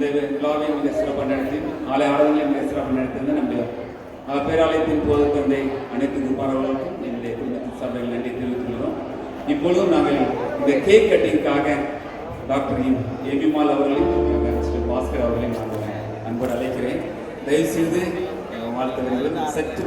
இந்த விழாவை மிக சிறப்பாக நடத்தி ஆலய ஆராதனையை மிக சிறப்பாக நடத்தியிருந்த நம்முடைய பேராலயத்தின் போது தந்தை அனைத்து குருமானவர்களுக்கும் என்னுடைய குடும்பத்தின் சார்பில் நன்றி தெரிவித்துக் கொள்கிறோம். இப்பொழுதும் நாங்கள் இந்த கேக் கட்டிங்காக டாக்டர் ஏபிமால் அவர்களையும் மிஸ்டர் பாஸ்கர் அவர்களையும் நான் அன்போடு அழைக்கிறேன். தயவுசெய்து வாழ்த்துக்கள் சற்று